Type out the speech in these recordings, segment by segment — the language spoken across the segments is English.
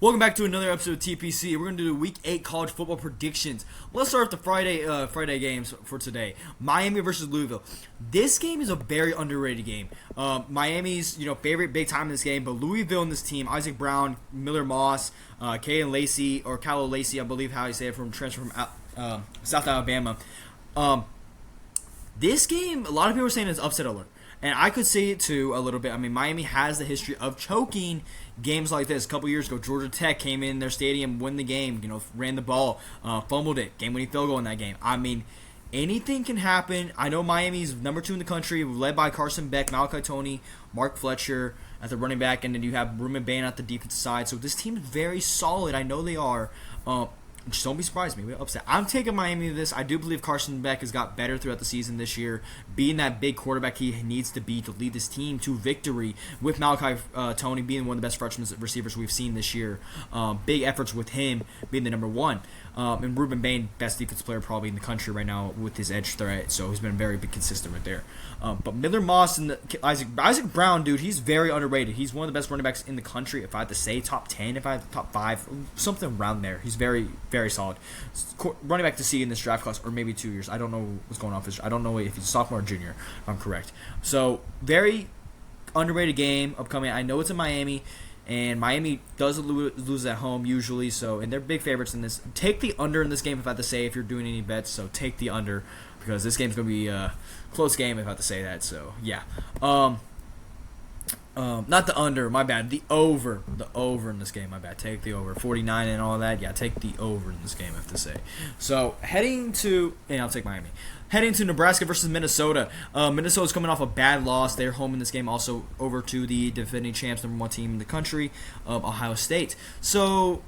Welcome back to another episode of TPC. We're going to do Week 8 college football predictions. Let's start with the Friday games for today. Miami versus Louisville. This game is a very underrated game. Miami's favorite big time in this game, but Louisville in this team, Isaac Brown, Miller Moss, Callow Lacey, I believe how you say it, from transfer from South Alabama. This game, a lot of people are saying it's upset alert. And I could see it too a little bit. I mean, Miami has the history of choking games like this. A couple years ago, Georgia Tech came in their stadium, won the game, ran the ball, fumbled it, game-winning field goal in that game. I mean, anything can happen. I know Miami's number 2 in the country, led by Carson Beck, Malachi Toney, Mark Fletcher at the running back, and then you have Ruben Bain at the defensive side. So this team is very solid. I know they are. Just don't be surprised. Maybe upset. I'm taking Miami to this. I do believe Carson Beck has got better throughout the season this year, being that big quarterback he needs to be to lead this team to victory, with Malachi Toney being one of the best freshman receivers we've seen this year. Big efforts with him being the number 1. And Ruben Bain, best defensive player probably in the country right now with his edge threat, so he's been very consistent right there. But Miller Moss and Isaac Brown, dude, he's very underrated. He's one of the best running backs in the country. If I had to say top 10, if I had top 5, something around there. He's very, very solid. Running back to see in this draft class, or maybe 2 years. I don't know what's going on. I don't know if he's a sophomore or junior, if I'm correct. So, very underrated game upcoming. I know it's in Miami, and Miami does lose at home usually, and they're big favorites in this. Take the under in this game, if I had to say, if you're doing any bets. So take the under, because this game's going to be a close game, if I had to say that. So, yeah. Not the under, my bad. The over in this game, my bad. Take the over. 49 and all that. Yeah, take the over in this game, I have to say. So, I'll take Miami. Heading to Nebraska versus Minnesota. Minnesota's coming off a bad loss. They're home in this game, also over to the defending champs, number 1 team in the country, Ohio State. So,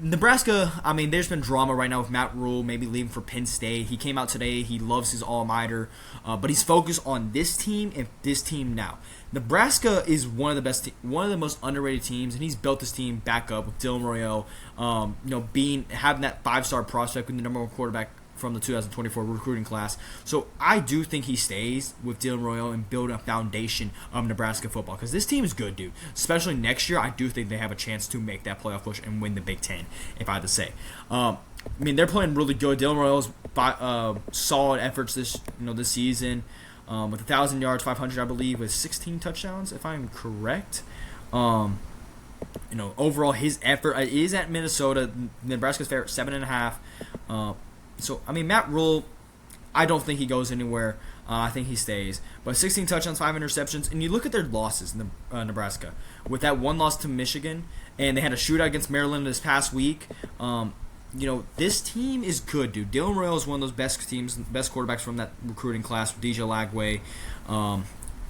Nebraska, I mean, there's been drama right now with Matt Rule maybe leaving for Penn State. He came out today. He loves his alma mater, but he's focused on this team and this team now. Nebraska is one of the most underrated teams, and he's built this team back up with Dylan Royale, having that 5-star prospect, being the number 1 quarterback from the 2024 recruiting class. So I do think he stays with Dylan Royale and build a foundation of Nebraska football, because this team is good, dude. Especially next year, I do think they have a chance to make that playoff push and win the Big Ten, if I had to say. I mean, they're playing really good. Dylan Royale's solid efforts this season, with 1,000 yards, 500, I believe, with 16 touchdowns, if I'm correct. Overall, his effort is at Minnesota. Nebraska's favorite, 7.5. So, I mean, Matt Rule, I don't think he goes anywhere. I think he stays. But 16 touchdowns, 5 interceptions. And you look at their losses in Nebraska. With that one loss to Michigan, and they had a shootout against Maryland this past week. This team is good, dude. Dylan Royale is one of those best quarterbacks from that recruiting class with DJ Lagway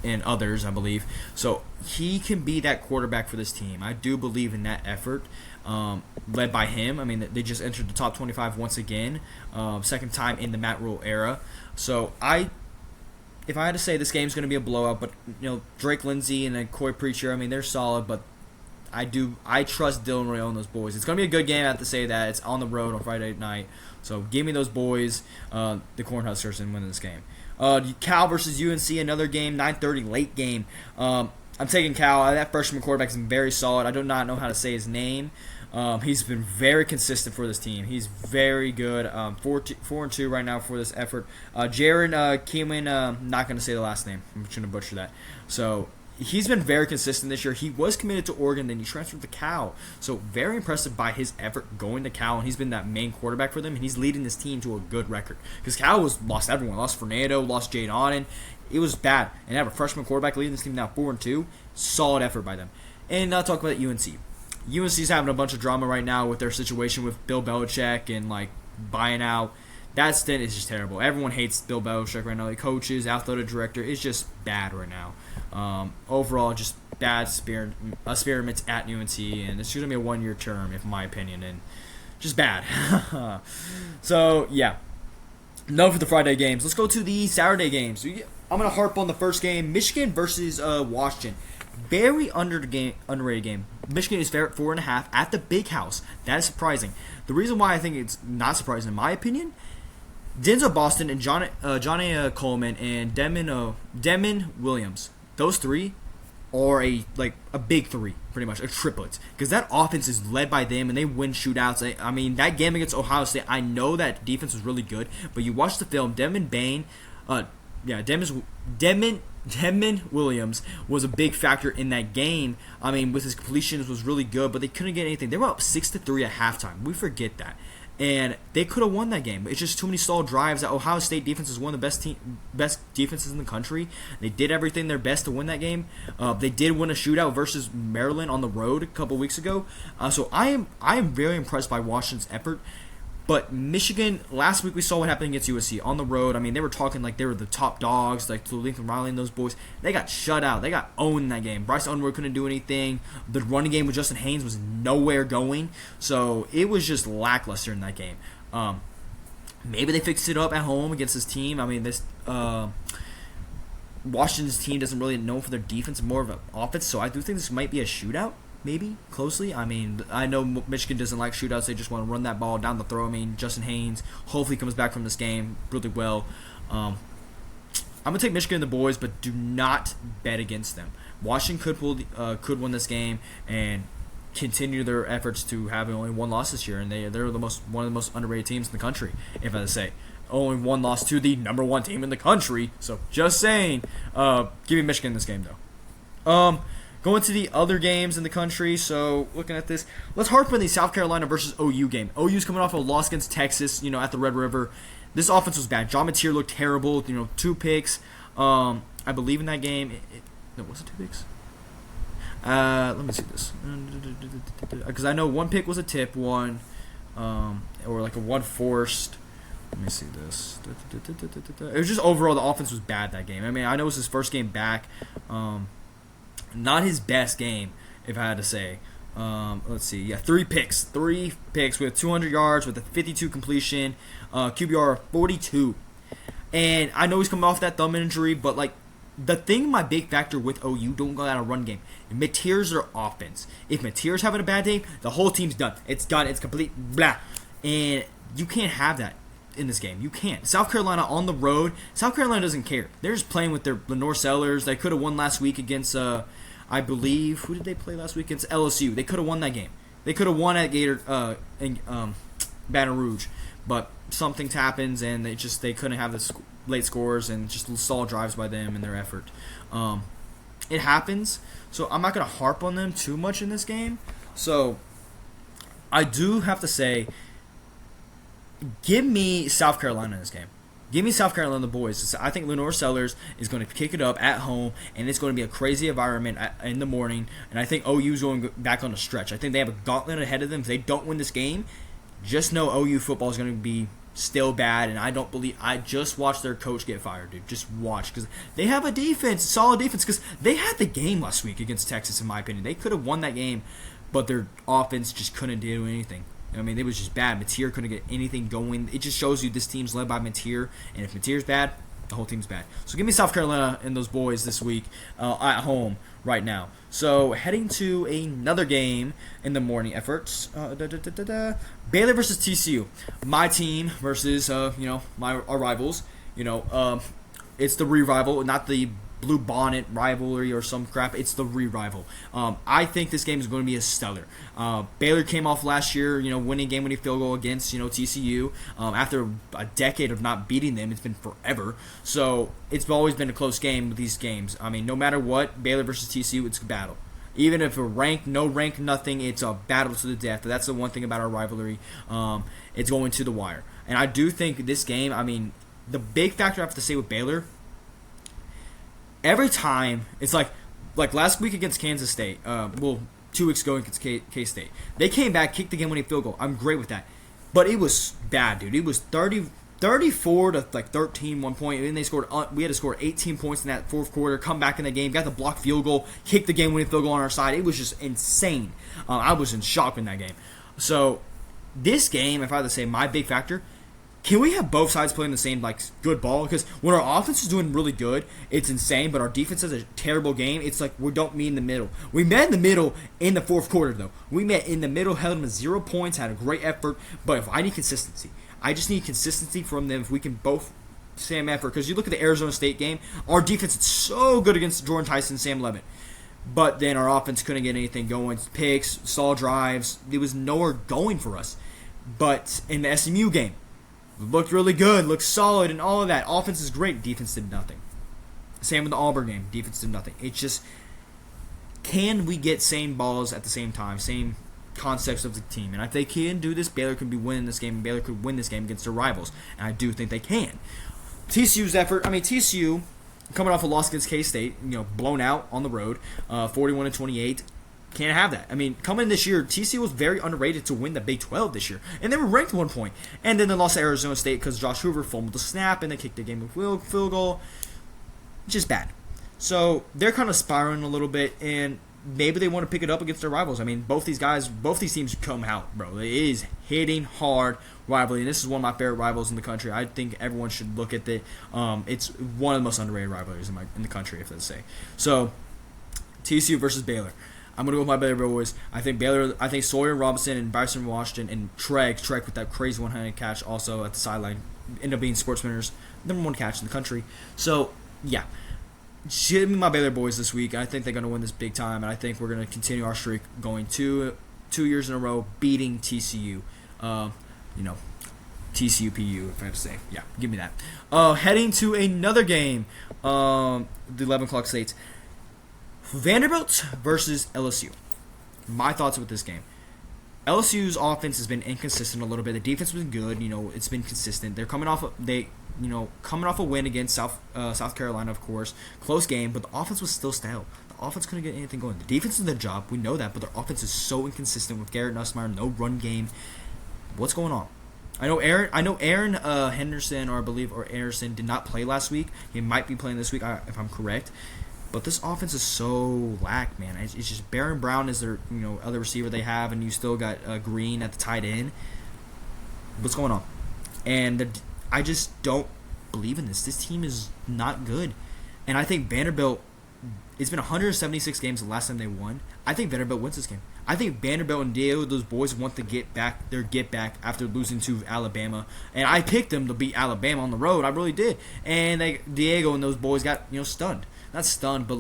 and others, I believe. So he can be that quarterback for this team. I do believe in that effort. Led by him. I mean, they just entered the top 25 once again, second time in the Matt Rule era. So if I had to say, this game's going to be a blowout, but Drake Lindsey and then Coy Preacher, I mean, they're solid, but I trust Dylan Royale and those boys. It's going to be a good game. I have to say that. It's on the road on Friday night, so give me those boys, the Cornhuskers, and win this game. Cal versus UNC, another game, 9:30 late game. I'm taking Cal. That freshman quarterback is very solid. I do not know how to say his name. He's been very consistent for this team. He's very good. 4-2 right now for this effort. Jaron Keeman, not going to say the last name. I'm just going to butcher that. So he's been very consistent this year. He was committed to Oregon, then he transferred to Cal. So very impressive by his effort going to Cal, and he's been that main quarterback for them, and he's leading this team to a good record. Because Cal lost everyone. Lost Fernando, lost Jade Auden. It was bad. And have a freshman quarterback leading this team now 4-2. Solid effort by them. And now talk about UNC. UNC's having a bunch of drama right now with their situation with Bill Belichick and buying out. That stint is just terrible. Everyone hates Bill Belichick right now. The coaches, athletic director, it's just bad right now. Overall, just bad experiments at UNC, and it's going to be a 1-year term, in my opinion, and just bad. So, yeah. No for the Friday games. Let's go to the Saturday games. I'm going to harp on the first game, Michigan versus Washington. Very underrated game. Michigan is favorite 4.5 at the Big House. That is surprising. The reason why I think it's not surprising, in my opinion, Denzel Boston and Johnny Coleman and Demon Williams. Those three or a big three, pretty much a triplet, because that offense is led by them and they win shootouts. I mean, that game against Ohio State, I know that defense was really good, but you watch the film, Denman Williams was a big factor in that game. I mean, with his completions was really good, but they couldn't get anything. They were up 6-3 at halftime. We forget that. And they could have won that game. It's just too many stalled drives. That Ohio State defense is one of the best defenses in the country. They did everything their best to win that game. They did win a shootout versus Maryland on the road a couple weeks ago. So I am very impressed by Washington's effort. But Michigan, last week we saw what happened against USC on the road. I mean, they were talking like they were the top dogs, like to Lincoln Riley and those boys. They got shut out. They got owned in that game. Bryce Underwood couldn't do anything. The running game with Justin Haynes was nowhere going. So it was just lackluster in that game. Maybe they fixed it up at home against this team. I mean, this Washington's team doesn't really know for their defense, more of an offense. So I do think this might be a shootout. Maybe closely. I mean, I know Michigan doesn't like shootouts. They just want to run that ball down the throat. I mean, Justin Haynes hopefully comes back from this game really well. I'm gonna take Michigan and the boys, but do not bet against them. Washington could win this game and continue their efforts to have only one loss this year, and they're one of the most underrated teams in the country. If I say only one loss to the number one team in the country. So just saying, give me Michigan in this game though. Going to the other games in the country, so looking at this, let's harp on the South Carolina versus OU game. OU's coming off a loss against Texas, at the Red River. This offense was bad. John Mateer looked terrible, 2 picks. I believe in that game. No, was it 2 picks? Let me see this. Because I know 1 pick was a tip one, or like a 1 forced. Let me see this. It was just overall the offense was bad that game. I mean, I know it was his first game back. Not his best game, if I had to say. Let's see. Yeah, 3 picks. 3 picks with 200 yards, with a 52 completion, QBR of 42. And I know he's coming off that thumb injury, but, the thing, my big factor with OU, don't go out a run game. Mateer's their offense. If Mateer's having a bad day, the whole team's done. It's done. It's complete. Blah. And you can't have that in this game. You can't. South Carolina on the road. South Carolina doesn't care. They're just playing with their Lenore Sellers. They could have won last week against, I believe, who did they play last week against? LSU. They could have won that game. They could have won at Baton Rouge, but something happens and they couldn't have the late scores and just stall drives by them and their effort. It happens. So I'm not gonna harp on them too much in this game. So I do have to say, give me South Carolina in this game. Give me South Carolina and the boys. I think Lenore Sellers is going to kick it up at home, and it's going to be a crazy environment in the morning. And I think OU is going back on the stretch. I think they have a gauntlet ahead of them. If they don't win this game, just know OU football is going to be still bad. And I just watched their coach get fired, dude. Just watch, because they have a defense, solid defense, because they had the game last week against Texas, in my opinion. They could have won that game, but their offense just couldn't do anything. I mean, it was just bad. Mateer couldn't get anything going. It just shows you this team's led by Mateer, and if Mateer's bad, the whole team's bad. So give me South Carolina and those boys this week at home right now. So heading to another game in the morning efforts. Baylor versus TCU. My team versus our rivals. It's the re-rival, not the blue bonnet rivalry or some crap. It's the re-rival. I think this game is going to be a stellar. Baylor came off last year, winning game-winning field goal against, TCU. After a decade of not beating them, it's been forever. So it's always been a close game with these games. I mean, no matter what, Baylor versus TCU, it's a battle. Even if a rank, no rank, nothing, it's a battle to the death. That's the one thing about our rivalry. It's going to the wire. And I do think this game, I mean, the big factor I have to say with Baylor, every time, it's like last week against Kansas State, 2 weeks ago against K-State. They came back, kicked the game-winning field goal. I'm great with that. But it was bad, dude. It was 34 to 13 1 point. And then we had to score 18 points in that fourth quarter, come back in the game, got the blocked field goal, kicked the game-winning field goal on our side. It was just insane. I was in shock in that game. So this game, if I had to say my big factor, can we have both sides playing the same good ball? Because when our offense is doing really good, it's insane. But our defense has a terrible game. It's like we don't meet in the middle. We met in the middle in the fourth quarter, though. We met in the middle, held them to 0 points, had a great effort. But if I need consistency, I just need consistency from them. If we can both same effort, because you look at the Arizona State game, our defense is so good against Jordan Tyson and Sam Levitt. But then our offense couldn't get anything going. Picks, stall drives. It was nowhere going for us. But in the SMU game, it looked really good, looked solid, and all of that. Offense is great. Defense did nothing. Same with the Auburn game. Defense did nothing. It's just, can we get same balls at the same time, same concepts of the team? And if they can do this, Baylor could be winning this game, and Baylor could win this game against their rivals. And I do think they can. TCU's effort, TCU coming off a loss against K-State, blown out on the road, 41-28. Can't have that. Coming this year, TCU was very underrated to win the Big 12 this year, and they were ranked at one point. And then they lost to Arizona State because Josh Hoover fumbled the snap, and they kicked the game with field goal. Just bad. So they're kind of spiraling a little bit, and maybe they want to pick it up against their rivals. Both these teams come out, bro. It is hitting hard rivalry, and this is one of my favorite rivals in the country. I think everyone should look at it. It's one of the most underrated rivalries in the country, if they say. So TCU versus Baylor. I'm gonna go with my Baylor boys. I think Sawyer Robinson and Bryson Washington and Trek with that crazy one-handed catch also at the sideline end up being Sportsman's number one catch in the country. So yeah. Give me my Baylor boys this week. I think they're going to win this big time, and I think we're going to continue our streak going two years in a row, beating TCU. TCU PU, if I have to say. Yeah, give me that. Heading to another game, the 11 o'clock slates. Vanderbilt versus LSU. My thoughts with this game. LSU's offense has been inconsistent a little bit. The defense has been good. It's been consistent. They're coming off a win against South Carolina, of course. Close game, but the offense was still stale. The offense couldn't get anything going. The defense is their job. We know that, but their offense is so inconsistent with Garrett Nussmeier, no run game. What's going on? I know Aaron Henderson or Anderson did not play last week. He might be playing this week, if I'm correct. But this offense is so lack, man. It's just Baron Brown is their other receiver they have, and you still got Green at the tight end. What's going on? And I just don't believe in this. This team is not good. And I think Vanderbilt, it's been 176 games the last time they won. I think Vanderbilt wins this game. I think Vanderbilt and Diego, those boys, want to get back after losing to Alabama. And I picked them to beat Alabama on the road. I really did. And Diego and those boys got stunned. Not stunned, but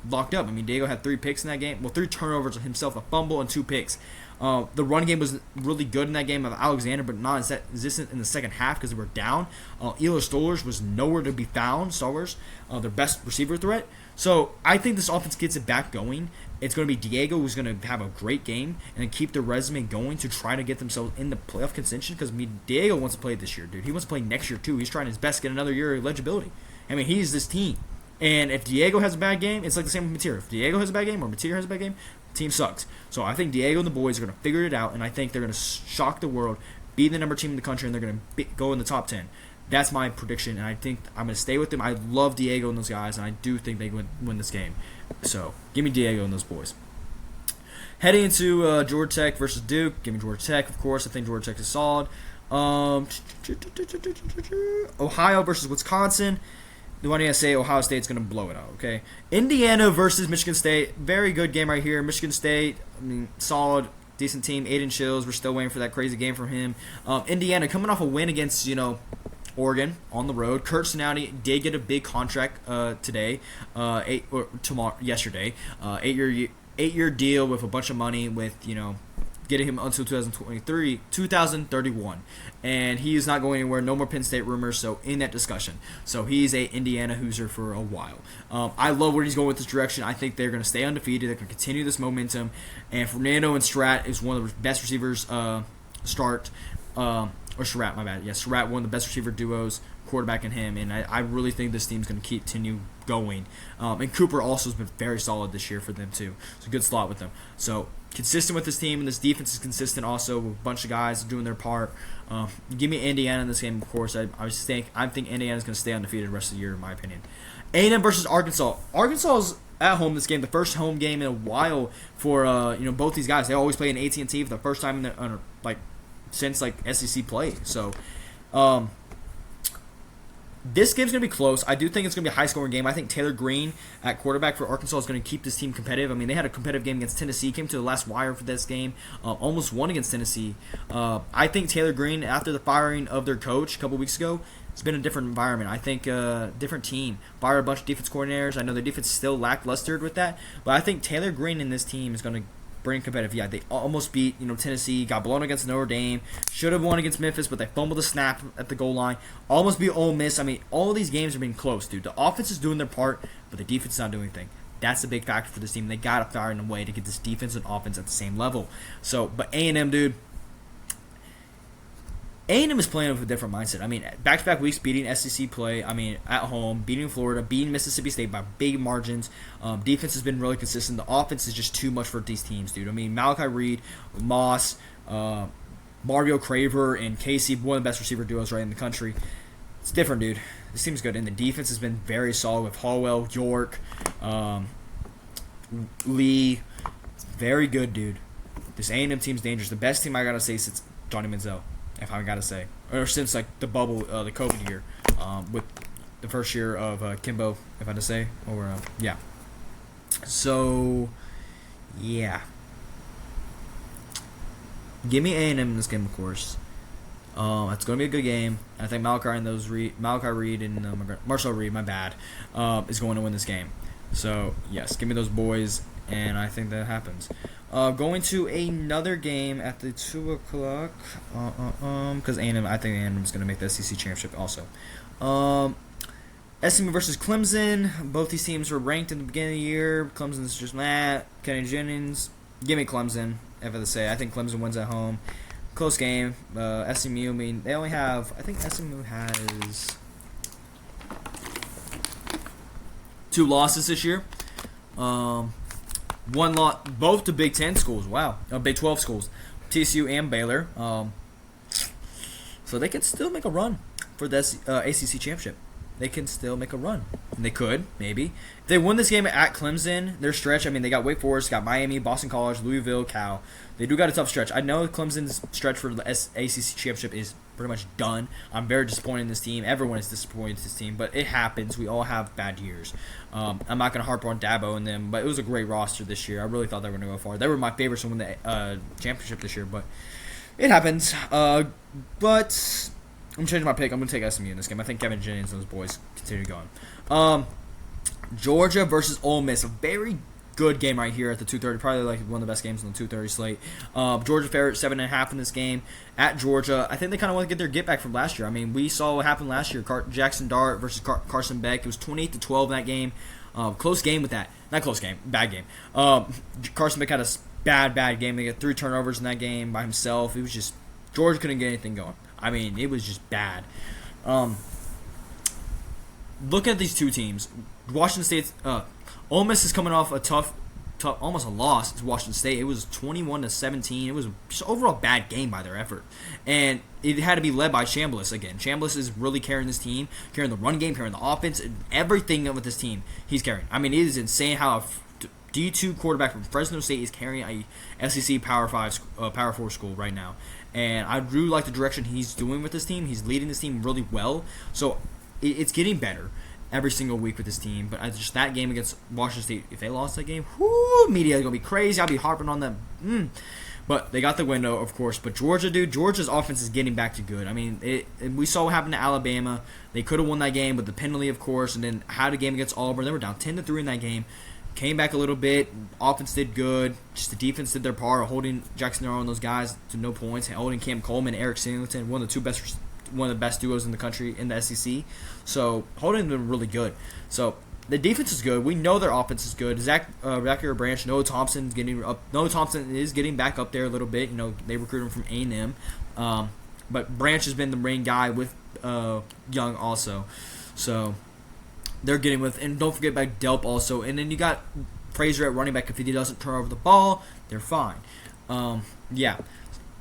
locked up. Diego had 3 picks in that game. Well, 3 turnovers himself, a fumble, and 2 picks. The run game was really good in that game of Alexander, but not as existent in the second half because they were down. Elar Stollers was nowhere to be found. Stollers, their best receiver threat. So I think this offense gets it back going. It's going to be Diego who's going to have a great game and keep their resume going to try to get themselves in the playoff contention because Diego wants to play this year, dude. He wants to play next year, too. He's trying his best to get another year of eligibility. He's this team. And if Diego has a bad game, it's like the same with Material. If Diego has a bad game or Material has a bad game, the team sucks. So I think Diego and the boys are going to figure it out, and I think they're going to shock the world, be the number team in the country, and they're going to go in the top 10. That's my prediction, and I think I'm going to stay with them. I love Diego and those guys, and I do think they win this game. So give me Diego and those boys. Heading into Georgia Tech versus Duke, give me Georgia Tech, of course. I think Georgia Tech is solid. Ohio versus Wisconsin. The one I say Ohio State's going to blow it out, okay? Indiana versus Michigan State. Very good game right here. Michigan State, solid, decent team. Aiden Chills, we're still waiting for that crazy game from him. Indiana coming off a win against, Oregon on the road. Kurt Snowdy did get a big contract yesterday. 8-year deal with a bunch of money with, getting him until 2031. And he is not going anywhere. No more Penn State rumors, so in that discussion. So he's a Indiana Hoosier for a while. I love where he's going with this direction. I think they're going to stay undefeated. They're going to continue this momentum. And Fernando and Strat is one of the best receivers Strat, my bad. Yeah, Strat, one of the best receiver duos, quarterback and him. And I really think this team's going to continue going. And Cooper also has been very solid this year for them, too. It's a good slot with them. So consistent with this team, and this defense is consistent also with a bunch of guys doing their part. Give me Indiana in this game, of course. I think Indiana's going to stay undefeated the rest of the year, in my opinion. A&M versus Arkansas. Arkansas is at home this game, the first home game in a while for both these guys. They always play in AT&T for the first time in since SEC play. So this game's going to be close. I do think it's going to be a high-scoring game. I think Taylor Green at quarterback for Arkansas is going to keep this team competitive. They had a competitive game against Tennessee, came to the last wire for this game, almost won against Tennessee. I think Taylor Green, after the firing of their coach a couple weeks ago, It's been a different environment. I think different team. Fired a bunch of defense coordinators. I know the defense is still lackluster with that, but I think Taylor Green in this team is going to bring competitive. Yeah, they almost beat Tennessee, got blown against Notre Dame, should have won against Memphis, but they fumbled the snap at the goal line. Almost beat Ole Miss. I mean, all of these games are being close, dude. The offense is doing their part, but the defense is not doing anything. That's a big factor for this team. They got to find a way to get this defense and offense at the same level. So, but A&M, dude, A&M is playing with a different mindset. I mean, back-to-back weeks beating SEC play. I mean, at home, beating Florida, beating Mississippi State by big margins. Defense has been really consistent. The offense is just too much for these teams, dude. I mean, Malachi Reed, Moss, Mario Craver, and Casey, one of the best receiver duos right in the country. It's different, dude. This team's good, and the defense has been very solid with Hallwell, York, Lee. It's very good, dude. This A&M team's dangerous. The best team I gotta say since Johnny Manziel, if I gotta say, or since like the bubble, the COVID year, with the first year of Kimbo, if I had to say, or yeah. So, yeah. Give me A&M in this game, of course. It's going to be a good game. I think Malachi Reed and Marshall Reed, my bad, is going to win this game. So, yes, give me those boys, and I think that happens. Going to another game at the 2 o'clock, because I think A&M is going to make the SEC championship also. SMU versus Clemson. Both these teams were ranked in the beginning of the year. Clemson's just Kenny Jennings. Give me Clemson, if I had to say. I think Clemson wins at home. Close game. SMU, I mean, they only have, I think SMU has 2 losses this year. One loss, both to Big 10 schools. Wow. Big 12 schools. TCU and Baylor. So they could still make a run for this ACC championship. They can still make a run. They could, maybe. If they win this game at Clemson, their stretch, I mean, they got Wake Forest, got Miami, Boston College, Louisville, Cal. They do got a tough stretch. I know Clemson's stretch for the ACC championship is pretty much done. I'm very disappointed in this team. Everyone is disappointed in this team, but it happens. We all have bad years. I'm not going to harp on Dabo and them, but it was a great roster this year. I really thought they were going to go far. They were my favorites to win the championship this year, but it happens. But I'm changing my pick. I'm going to take SMU in this game. I think Kevin Jennings and those boys continue going. Georgia versus Ole Miss. A very good game right here at the 2:30. Probably like one of the best games on the 2:30 slate. Georgia favorite 7.5 in this game at Georgia. I think they kind of want to get their get back from last year. I mean, we saw what happened last year. Jackson Dart versus Carson Beck. It was 28-12 in that game. Close game with that. Not close game. Bad game. Carson Beck had a bad game. They got 3 turnovers in that game by himself. It was just Georgia couldn't get anything going. I mean, it was just bad. Looking at these two teams, Washington State's Ole Miss is coming off a tough, almost a loss to Washington State. It was 21-17. It was just an overall bad game by their effort, and it had to be led by Chambliss again. Chambliss is really carrying this team, carrying the run game, carrying the offense, and everything with this team. He's carrying. I mean, it is insane how a D2 quarterback from Fresno State is carrying a SEC Power 4 school right now. And I really like the direction he's doing with this team. He's leading this team really well. So it's getting better every single week with this team. But just that game against Washington State, if they lost that game, media is going to be crazy. I'll be harping on them. But they got the window, of course. But Georgia, dude, Georgia's offense is getting back to good. I mean, we saw what happened to Alabama. They could have won that game with the penalty, of course, and then had a game against Auburn. They were down 10-3 in that game. Came back a little bit. Offense did good. Just the defense did their part, holding Jackson Arrow and those guys to no points, holding Cam Coleman, Eric Singleton, one of the best duos in the country in the SEC. So holding them really good. So the defense is good. We know their offense is good. Zach Branch, Noah Thompson is getting back up there a little bit. You know, they recruited him from A&M, but Branch has been the main guy with Young also. So they're getting with, and don't forget about Delp also. And then you got Frazier at running back. If he doesn't turn over the ball, they're fine. Yeah.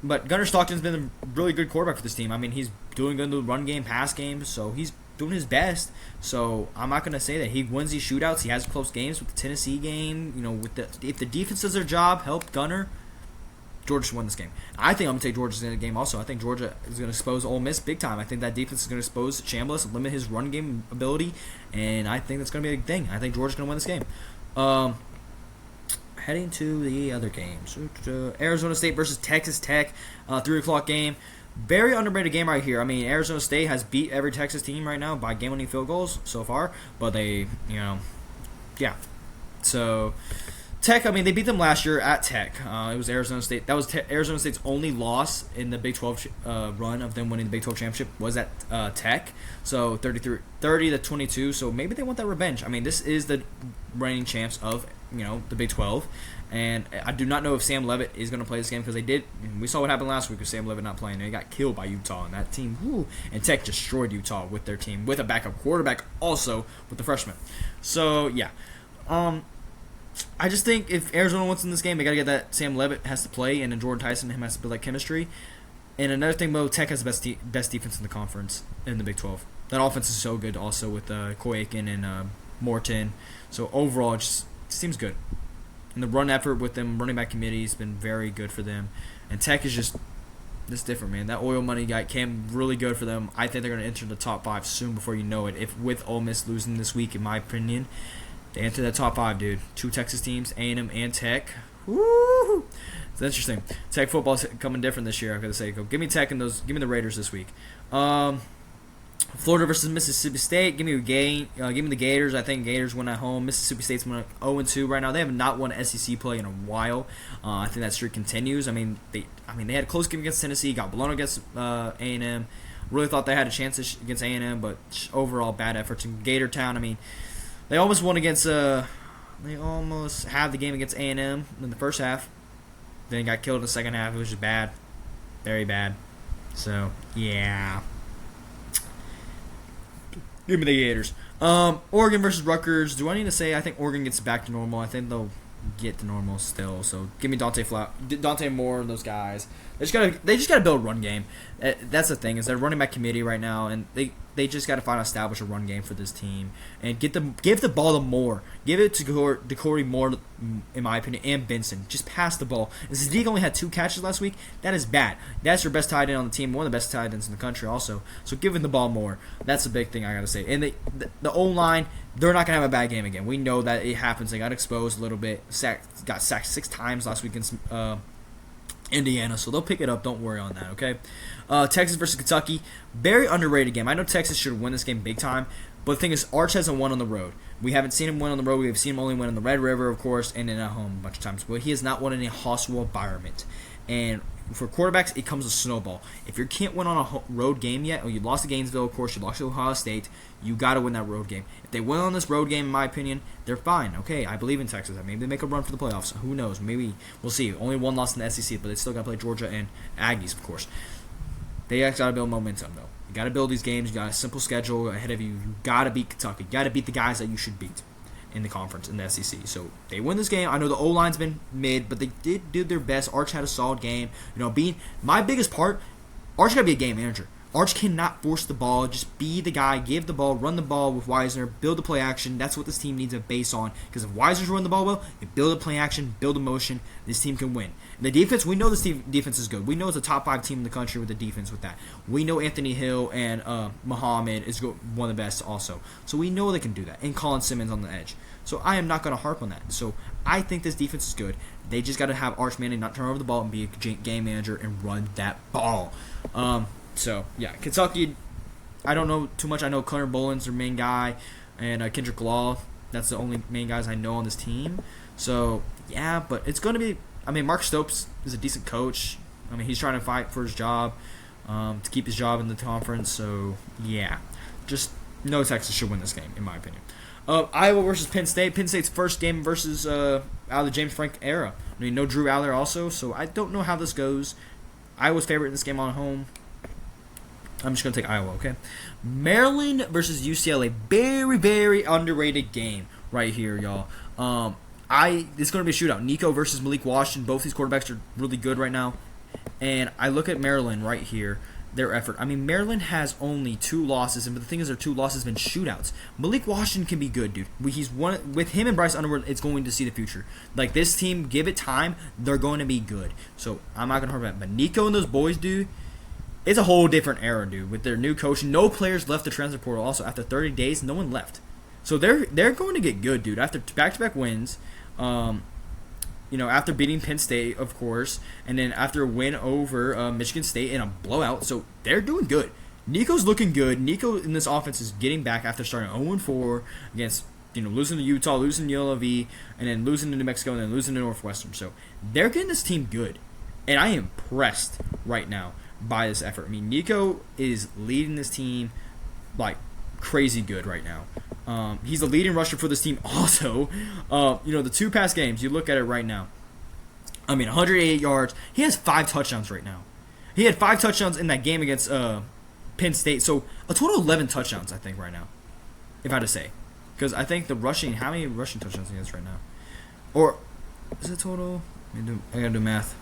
But Gunnar Stockton's been a really good quarterback for this team. I mean, he's doing good in the run game, pass game, so he's doing his best. So I'm not going to say that he wins these shootouts. He has close games with the Tennessee game. You know, if the defense does their job, help Gunnar, Georgia should win this game. I think I'm going to take Georgia's in the game also. I think Georgia is going to expose Ole Miss big time. I think that defense is going to expose Chambliss, limit his run game ability, and I think that's going to be a thing. I think Georgia's going to win this game. Heading to the other games. Arizona State versus Texas Tech, 3 o'clock game. Very underrated game right here. I mean, Arizona State has beat every Texas team right now by game-winning field goals so far, but they, yeah. So Tech, I mean, they beat them last year at Tech. It was Arizona State. That was Arizona State's only loss in the Big 12 run of them winning the Big 12 championship was at Tech. So 30-22. So maybe they want that revenge. I mean, this is the reigning champs of the Big 12, and I do not know if Sam Levitt is going to play this game because they did. We saw what happened last week with Sam Levitt not playing. They got killed by Utah, and that team. Whoo, and Tech destroyed Utah with their team with a backup quarterback, also with the freshman. So yeah. I just think if Arizona wants in this game, they got to get that Sam Levitt has to play, and then Jordan Tyson him has to build that chemistry. And another thing, though, Tech has the best defense in the conference in the Big 12. That offense is so good, also with Coy Aiken and Morton. So overall, it just seems good. And the run effort with them, running back committee has been very good for them. And Tech is just different, man. That oil money guy came really good for them. I think they're going to enter the top 5 soon before you know it. If with Ole Miss losing this week, in my opinion. They enter that top 5, dude. 2 Texas teams, A&M and Tech. Woo! It's interesting. Tech football's coming different this year. I'm gonna say, give me Tech and give me the Raiders this week. Florida versus Mississippi State. Give me the Gators. I think Gators win at home. Mississippi State's 0-2 right now. They have not won SEC play in a while. I think that streak continues. I mean, they had a close game against Tennessee. Got blown against A&M. Really thought they had a chance against A&M, but overall bad efforts in Gatortown. I mean. They almost won against. They almost had the game against A&M in the first half. Then got killed in the second half. It was just bad, very bad. So yeah, give me the Gators. Oregon versus Rutgers. Do I need to say I think Oregon gets back to normal? I think they'll get to normal still. So give me Dante Moore and those guys. They just gotta build a run game. That's the thing is they're running back committee right now, and they just gotta establish a run game for this team and give the ball to Moore. Give it to Corey Moore, in my opinion, and Benson. Just pass the ball. Zeke only had 2 catches last week. That is bad. That's your best tight end on the team, one of the best tight ends in the country also. So give him the ball more. That's the big thing I gotta say. And the O-line, they're not gonna have a bad game again. We know that it happens. They got exposed a little bit. Got sacked 6 times last week against Indiana, so they'll pick it up. Don't worry on that, okay? Texas versus Kentucky, very underrated game. I know Texas should win this game big time, but the thing is, Arch hasn't won on the road. We haven't seen him win on the road. We've seen him only win on the Red River, of course, and then at home a bunch of times. But he has not won in a hostile environment. And for quarterbacks, it comes a snowball. If you can't win on a road game yet, or you lost to Gainesville, of course, you lost to Ohio State, you got to win that road game. If they win on this road game, in my opinion, they're fine. Okay, I believe in Texas. Maybe they make a run for the playoffs. Who knows? Maybe we'll see. Only 1 loss in the SEC, but they still got to play Georgia and Aggies, of course. They got to build momentum, though. You got to build these games. You got a simple schedule ahead of you. You got to beat Kentucky. You got to beat the guys that you should beat in the conference, in the SEC. So they win this game. I know the O-line's been mid, but they did do their best. Arch had a solid game. Being my biggest part, Arch got to be a game manager. Arch cannot force the ball. Just be the guy, give the ball, run the ball with Wisner, build the play action. That's what this team needs a base on. Because if Wisner's running the ball well, you build a play action, build a motion, this team can win. The defense, we know this defense is good. We know it's a top 5 team in the country with the defense with that. We know Anthony Hill and Muhammad is one of the best also. So we know they can do that. And Colin Simmons on the edge. So I am not going to harp on that. So I think this defense is good. They just got to have Arch Manning not turn over the ball and be a game manager and run that ball. So, yeah, Kentucky, I don't know too much. I know Connor Bolin's their main guy, and Kendrick Law. That's the only main guys I know on this team. So, yeah, but it's going to be – Mark Stokes is a decent coach. He's trying to fight for his job, to keep his job in the conference. So, yeah, just no Texas should win this game, in my opinion. Iowa versus Penn State. Penn State's first game versus out of the James Frank era. No Drew Aller also, so I don't know how this goes. Iowa's favorite in this game on home. I'm just going to take Iowa, okay? Maryland versus UCLA. Very, very underrated game right here, y'all. It's going to be a shootout. Nico versus Malik Washington. Both these quarterbacks are really good right now. And I look at Maryland right here, their effort. Maryland has only 2 losses, but the thing is their 2 losses have been shootouts. Malik Washington can be good, dude. He's one with him and Bryce Underwood, it's going to see the future. Like, this team, give it time, they're going to be good. So, I'm not going to harp on that. But Nico and those boys, dude, it's a whole different era, dude. With their new coach, no players left the transfer portal. Also, after 30 days, no one left. So they're going to get good, dude. After back-to-back wins, after beating Penn State, of course, and then after a win over Michigan State in a blowout. So they're doing good. Nico's looking good. Nico in this offense is getting back after starting 0-4 against, losing to Utah, losing to ULV, and then losing to New Mexico, and then losing to Northwestern. So they're getting this team good. And I am impressed right now by this effort. I mean, Nico is leading this team like crazy good right now. He's the leading rusher for this team also. The 2 past games, you look at it right now. I mean, 108 yards. He has 5 touchdowns right now. He had 5 touchdowns in that game against Penn State. So a total of 11 touchdowns, I think, right now, if I had to say. Because I think how many rushing touchdowns he has right now? Or, is it total? I gotta do math.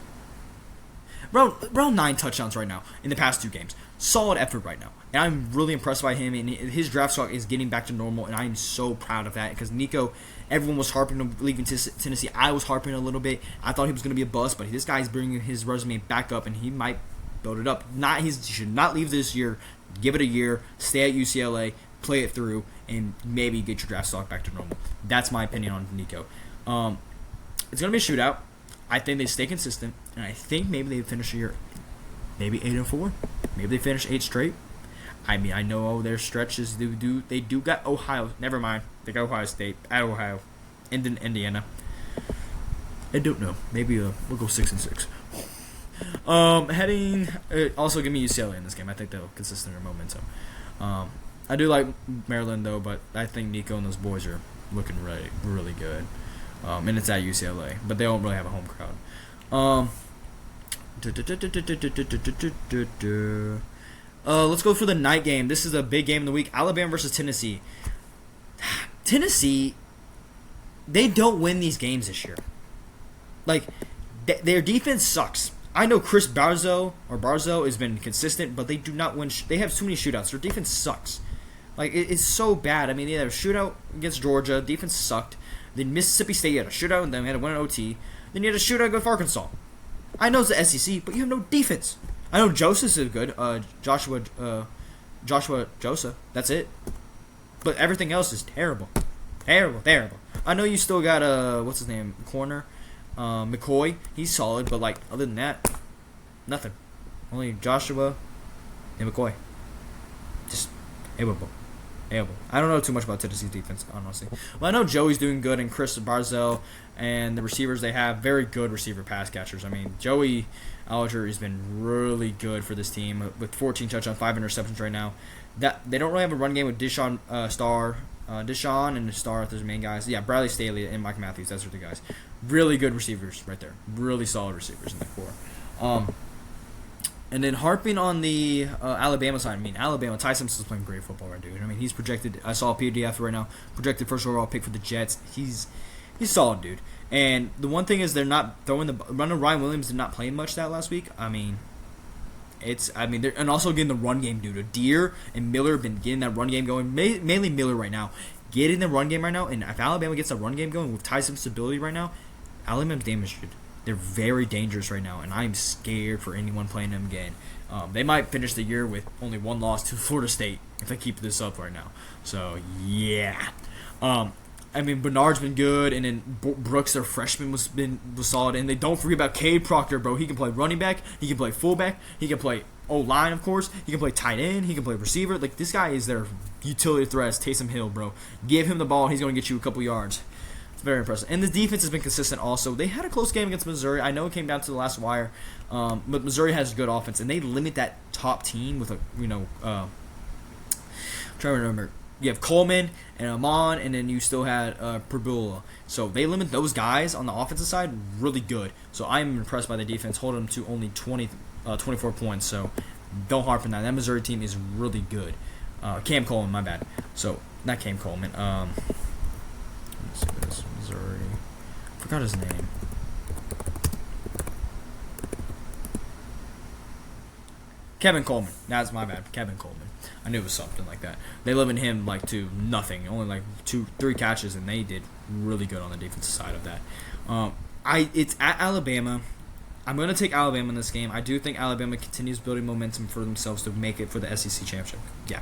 Around 9 touchdowns right now in the past 2 games. Solid effort right now. And I'm really impressed by him, and his draft stock is getting back to normal, and I'm so proud of that because Nico, everyone was harping on leaving Tennessee. I was harping a little bit. I thought he was going to be a bust, but this guy's bringing his resume back up, and he might build it up. He should not leave this year. Give it a year. Stay at UCLA. Play it through, and maybe get your draft stock back to normal. That's my opinion on Nico. It's going to be a shootout. I think they stay consistent, and I think maybe they finish the year maybe 8-4. Maybe they finish 8 straight. I mean, I know their stretches they do got Ohio. Never mind, they got Ohio State at Ohio, and then Indiana. I don't know. Maybe we'll go 6-6. Also give me UCLA in this game. I think they'll consistent their momentum. I do like Maryland though, but I think Nico and those boys are looking really good. And it's at UCLA, but they don't really have a home crowd. Let's go for the night game. This is a big game of the week. Alabama versus Tennessee. Tennessee, they don't win these games this year. Like, their defense sucks. I know Chris Barzo has been consistent, but they do not win. They have too many shootouts. Their defense sucks. Like, it's so bad. I mean, they had a shootout against Georgia. Defense sucked. Then Mississippi State, you had a shootout, and then we had a win in OT. Then you had a shootout against Arkansas. I know it's the SEC, but you have no defense. I know Joseph is good. Joshua Joseph. That's it. But everything else is terrible. Terrible. I know you still got, what's his name? Corner. McCoy. He's solid, but, like, other than that, nothing. Only Joshua and McCoy. Just terrible. I don't know too much about Tennessee's defense, honestly. Well, I know Joey's doing good, and Chris Barzell and the receivers they have, very good receiver pass catchers. I mean, Joey Alger has been really good for this team with 14 touchdowns, 5 interceptions right now. That they don't really have a run game with Deshaun and Star as their main guys. Yeah, Bradley Staley and Mike Matthews, those are the guys. Really good receivers right there. Really solid receivers in the core. And then harping on the Alabama side, I mean, Alabama, Ty Simpson's playing great football right, dude. I mean, he's projected, I saw a PDF right now, projected first overall pick for the Jets. He's solid, dude. And the one thing is they're not throwing the run. Ryan Williams did not play much that last week. I mean, and also getting the run game, dude. Deere and Miller have been getting that run game going, mainly Miller right now. Getting the run game right now, and if Alabama gets a run game going with Ty Simpson's ability right now, Alabama's damaged, dude. They're very dangerous right now, and I'm scared for anyone playing them again. They might finish the year with only 1 loss to Florida State if they keep this up right now. So, yeah. I mean, Bernard's been good, and then Brooks, their freshman, was solid. And they don't forget about Cade Proctor, bro. He can play running back. He can play fullback. He can play O-line, of course. He can play tight end. He can play receiver. Like, this guy is their utility threat. Taysom Hill, bro. Give him the ball, and he's going to get you a couple yards. Very impressive. And the defense has been consistent also. They had a close game against Missouri. I know it came down to the last wire, but Missouri has good offense, and they limit that top team with I'm trying to remember. You have Coleman and Amon, and then you still had Perbula. So they limit those guys on the offensive side really good. So I'm impressed by the defense, holding them to only 24 points. So don't harp on that. That Missouri team is really good. Cam Coleman, my bad. So, not Cam Coleman. Let's see this. Missouri. I forgot his name. Kevin Coleman. That's my bad. Kevin Coleman. I knew it was something like that. They limit him to nothing. Only 2-3 catches, and they did really good on the defensive side of that. It's at Alabama. I'm going to take Alabama in this game. I do think Alabama continues building momentum for themselves to make it for the SEC championship. Yeah.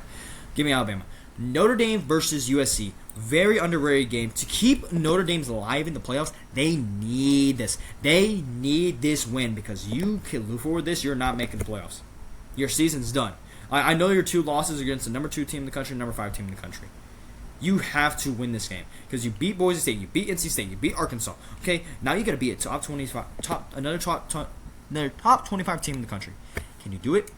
Give me Alabama. Notre Dame versus USC. Very underrated game. To keep Notre Dame's alive in the playoffs, they need this. They need this win because you can move forward this, you're not making the playoffs. Your season's done. I know your 2 losses against the number 2 team in the country, number 5 team in the country. You have to win this game because you beat Boise State, you beat NC State, you beat Arkansas. Okay, now you got to be a top 25, another top 25 team in the country. Can you do it?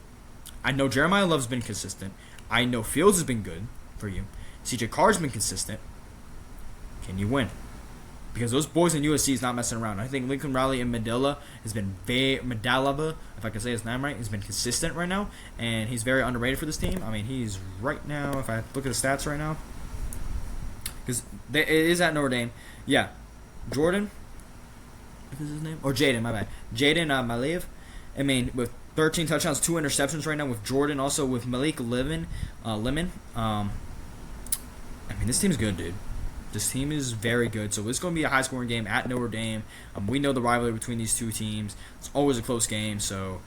I know Jeremiah Love's been consistent. I know Fields has been good for you. CJ Carr's been consistent. Can you win? Because those boys in USC is not messing around. I think Lincoln Riley and Medalaba, if I can say his name right, has been consistent right now, and he's very underrated for this team. I mean, he's right now, if I look at the stats right now, because it is at Notre Dame. Yeah, Jordan, what is his name? Or Jaden, my bad. Jaden Maleev. I mean, with 13 touchdowns, 2 interceptions right now with Jordan, also with Malik Lemon. I mean, this team's good, dude. This team is very good. So it's going to be a high-scoring game at Notre Dame. We know the rivalry between these 2 teams. It's always a close game, so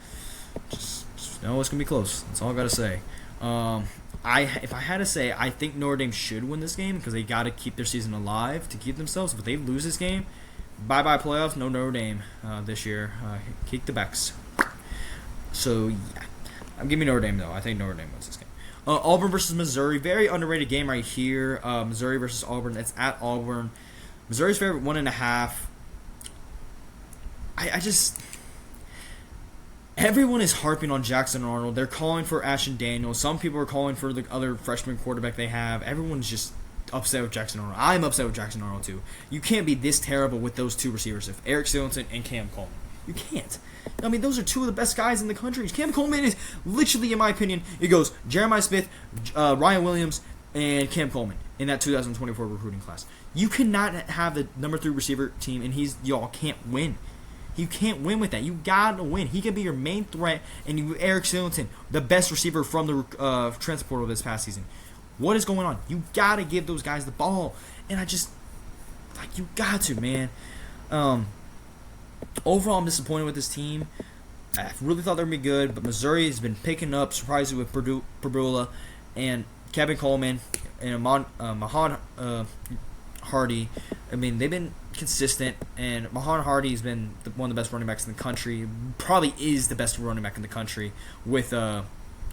just know it's going to be close. That's all I got to say. If I had to say, I think Notre Dame should win this game because they got to keep their season alive to keep themselves. But if they lose this game, bye-bye playoffs, no Notre Dame this year. Kick the backs. So, yeah. I'm giving Notre Dame, though. I think Notre Dame wins this game. Auburn versus Missouri. Very underrated game right here. Missouri versus Auburn. It's at Auburn. Missouri's favorite 1.5. I just... Everyone is harping on Jackson Arnold. They're calling for Ashton Daniels. Some people are calling for the other freshman quarterback they have. Everyone's just upset with Jackson Arnold. I'm upset with Jackson Arnold, too. You can't be this terrible with those 2 receivers, if Eric Sillington and Cam Coleman. You can't. I mean, those are 2 of the best guys in the country. Cam Coleman is literally, in my opinion, it goes Jeremiah Smith, Ryan Williams, and Cam Coleman in that 2024 recruiting class. You cannot have the number 3 receiver team, and y'all can't win. You can't win with that. You gotta win. He can be your main threat, and you Eric Sillington, the best receiver from the transfer portal this past season. What is going on? You gotta give those guys the ball, and you got to, man. Overall, I'm disappointed with this team. I really thought they would be good, but Missouri has been picking up, surprisingly, with Perdula and Kevin Coleman and Mahan Hardy. I mean, they've been consistent, and Mahan Hardy has been one of the best running backs in the country. Probably is the best running back in the country with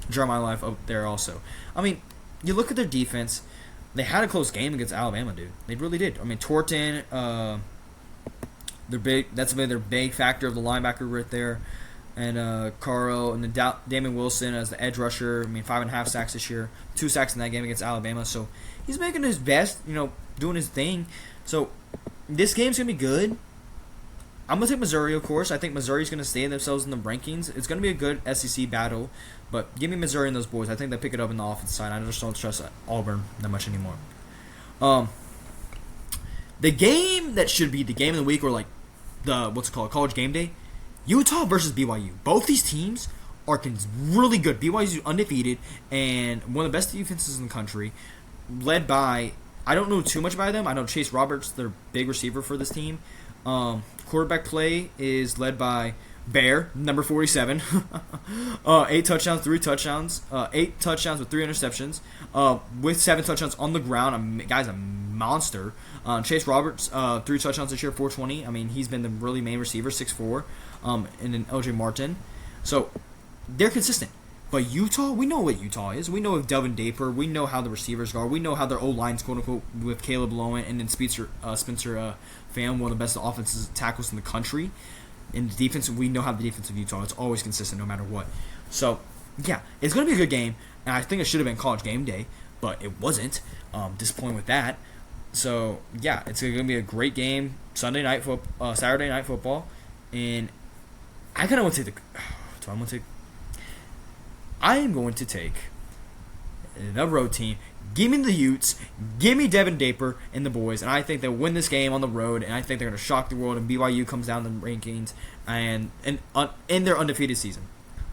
Jeremiah Life up there also. I mean, you look at their defense. They had a close game against Alabama, dude. They really did. I mean, Torton... They're big. That's been their big factor of the linebacker right there, and Caro and then Damon Wilson as the edge rusher. I mean, 5.5 sacks this year, 2 sacks in that game against Alabama. So he's making his best, doing his thing. So this game's gonna be good. I'm gonna take Missouri, of course. I think Missouri's gonna stay themselves in the rankings. It's gonna be a good SEC battle, but give me Missouri and those boys. I think they pick it up in the offense side. I just don't trust Auburn that much anymore. The game that should be the game of the week, or like the college game day, Utah versus BYU. Both these teams are really good. BYU's undefeated and one of the best defenses in the country, led by, I don't know too much about them. I know Chase Roberts, their big receiver for this team. Quarterback play is led by Bear, number 47. 8 touchdowns, 3 touchdowns. 8 touchdowns with 3 interceptions. With 7 touchdowns on the ground. Guy's a monster. Chase Roberts, 3 touchdowns this year, 420. I mean, he's been the really main receiver, 6'4". And then LJ Martin. So, they're consistent. But Utah, we know what Utah is. We know Devin Daper. We know how the receivers are. We know how their O-line's, quote-unquote, with Caleb Lowen and then Spencer Pham, one of the best offensive tackles in the country. In the defense, we know how the defense of Utah. It's always consistent no matter what. So, yeah, it's going to be a good game. And I think it should have been college game day, but it wasn't. Disappointed with that. So, yeah, it's going to be a great game. Saturday night football. And I kind of want to take I am going to take the road team. Give me the Utes. Give me Devin Daper and the boys. And I think they'll win this game on the road. And I think they're going to shock the world. And BYU comes down the rankings and in their undefeated season.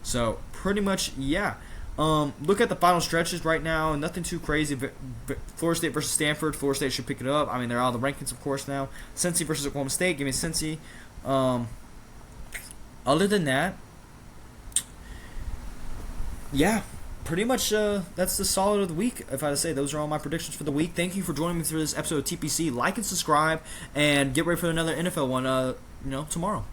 So, pretty much, yeah. Look at the final stretches right now. Nothing too crazy. Florida State versus Stanford. Florida State should pick it up. I mean, they're out of the rankings, of course, now. Cincy versus Oklahoma State. Give me Cincy. Other than that, yeah. pretty much that's the solid of the week. If I had to say, those are all my predictions for the week. Thank you for joining me through this episode of TPC. Like and subscribe, and get ready for another NFL one tomorrow.